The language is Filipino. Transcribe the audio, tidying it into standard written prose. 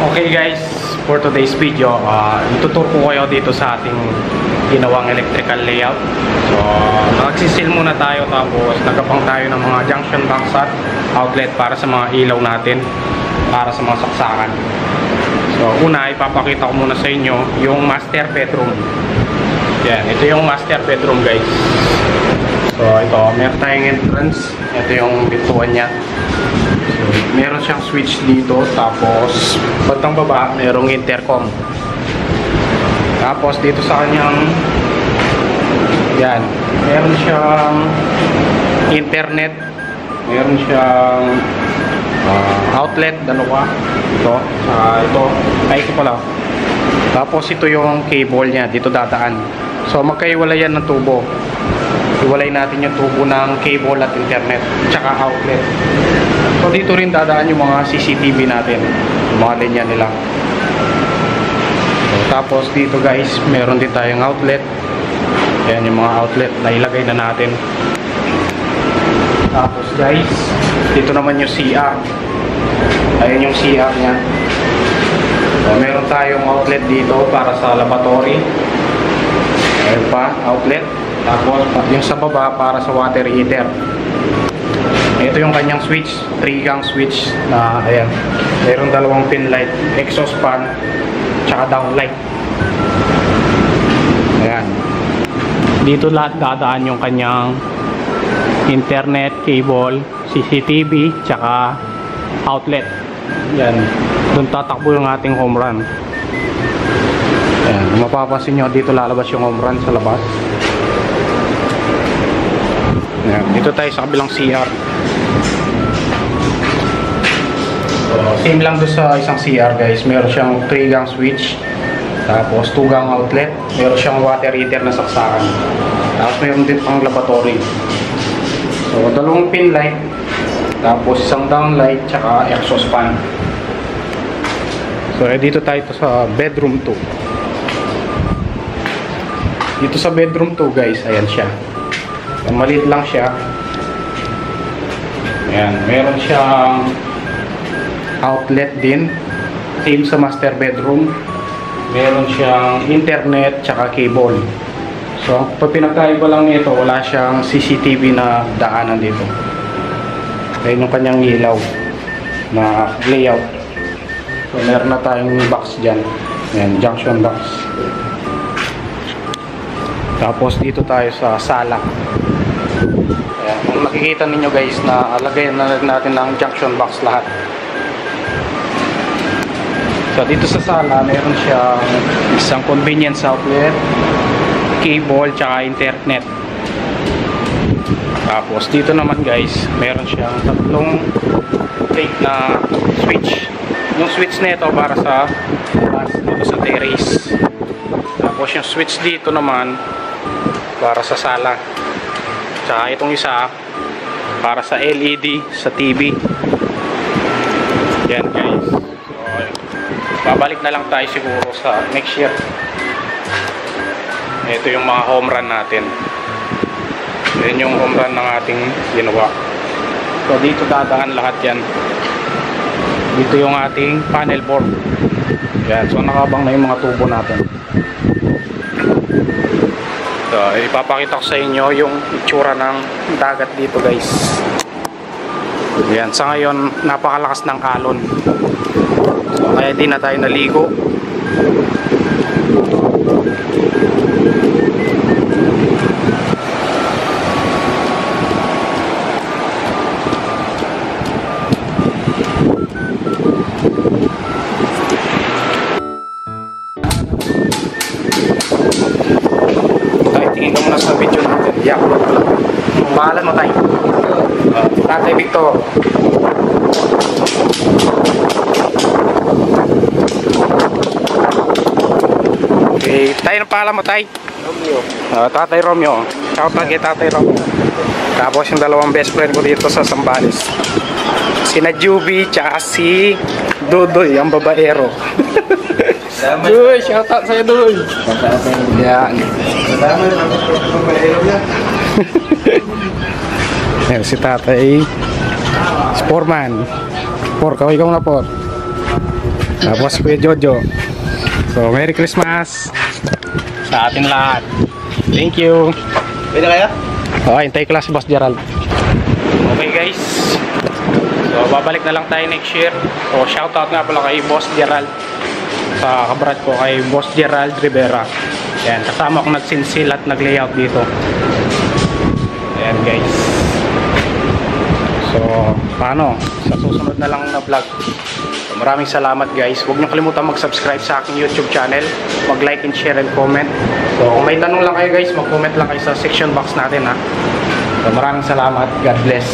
Okay guys, for today's video, itutur ko kayo dito sa ating ginawang electrical layout. So, nagsisil muna tayo tapos nagapang tayo ng mga junction box at outlet para sa mga ilaw natin, para sa mga saksakan. So, una, ipapakita ko muna sa inyo yung master bedroom. Yan, ito yung master bedroom guys. So, ito, meron tayong entrance. Ito yung pintuan niya. So, meron siyang switch dito. Tapos, pagtang baba, merong intercom. Tapos, dito sa kanyang yan, meron siyang internet. Meron siyang outlet, dalawa. Ito, ito. Ay, ito pala. Tapos, ito yung cable niya. Dito dadaan. So, magkaiwalay yan ng tubo. Iwalay natin yung tubo ng cable at internet tsaka outlet. So dito rin dadaan yung mga CCTV natin, yung mga linya nila. So, tapos dito guys, meron din tayong outlet. Ayan yung mga outlet na ilagay na natin. Tapos guys, dito naman yung CR. Ayan yung CR nya. So, meron tayong outlet dito para sa lavatory. Ayan pa, outlet. Tapos yung sa baba para sa water heater. Ito yung kanyang switch, 3-gang switch na ayan. Mayroong dalawang pin light, exhaust fan, tsaka down light. Ayan. Dito lahat dadaan yung kanyang internet, cable, CCTV, tsaka outlet. Ayan. Doon tatakbo yung ating home run. Ayan. Kung mapapansin nyo, dito lalabas yung home run sa labas. Ayan. Dito tayo sa kabilang CR. So, same lang doon sa isang CR guys. Meron siyang 3-gang switch. Tapos 2-gang outlet. Meron siyang water heater na saksakan. Tapos meron din pang lavatory. So, dalawang pin light. Tapos isang down light. Tsaka exhaust fan. So, dito tayo sa bedroom 2. Dito sa bedroom 2 guys. Ayan siya. Maliit lang siya. Ayan, meron siyang outlet din. Same sa master bedroom. Meron siyang internet tsaka cable. So, pag pinagkaiba lang nito, wala siyang CCTV na daanan dito. Ayan yung kanyang ilaw na layout. So, meron na tayong box dyan. Ayan, junction box. Tapos dito tayo sa sala. Ayan, kung nakikita ninyo guys na lagayan na natin ng junction box lahat. So dito sa sala meron siyang isang convenience outlet, cable, tsaka internet. Tapos dito naman guys meron siyang tatlong fake na switch. Yung switch na ito para sa dito sa terrace. Tapos yung switch dito naman para sa sala. Tsaka itong isa para sa LED sa TV. Yan guys. So, babalik na lang tayo siguro sa next year. Ito yung mga home run natin. Yan yung home run ng ating ginawa. So dito dadaan lahat yan. Dito yung ating panel board. Yan. So nakabang na yung mga tubo natin. So, ipapakita ko sa inyo yung itsura ng dagat dito guys. Yan, sa ngayon napakalakas ng alon. So, kaya di na tayo naligo. Tingin ka muna sa video natin. I-upload ko lang. Pangalan mo tayo. Tatay Victor. Okay. Tayo ng pangalan mo tayo. Romeo. Tatay Romeo. Shout out kay Tatay Romeo. Tapos yung dalawang best friend ko dito sa Zambales. Sina Juby tsaka si Dudoy, ang babaero. Duy, shout out sa'yo Duy. Yan. Yan si Tatay Sporman. Por, kaway ka muna por. Tapos Kuya Jojo. So, Merry Christmas sa atin lahat. Thank you. Pwede kaya? Okay, hintay ko lang si Boss Gerald. Okay guys. So, babalik na lang tayo next year. So, shoutout nga pala kay Boss Gerald. Sa kabrad ko kay Boss Gerald Rivera. Yan, kasama akong nagsinsil at nag-layout dito. Ayan guys. So, paano? Sa susunod na lang na vlog. So, maraming salamat guys. Huwag niyo kalimutan mag-subscribe sa aking YouTube channel. Mag-like and share and comment. So, kung may tanong lang kayo guys, mag-comment lang kayo sa section box natin ha. So, maraming salamat. God bless.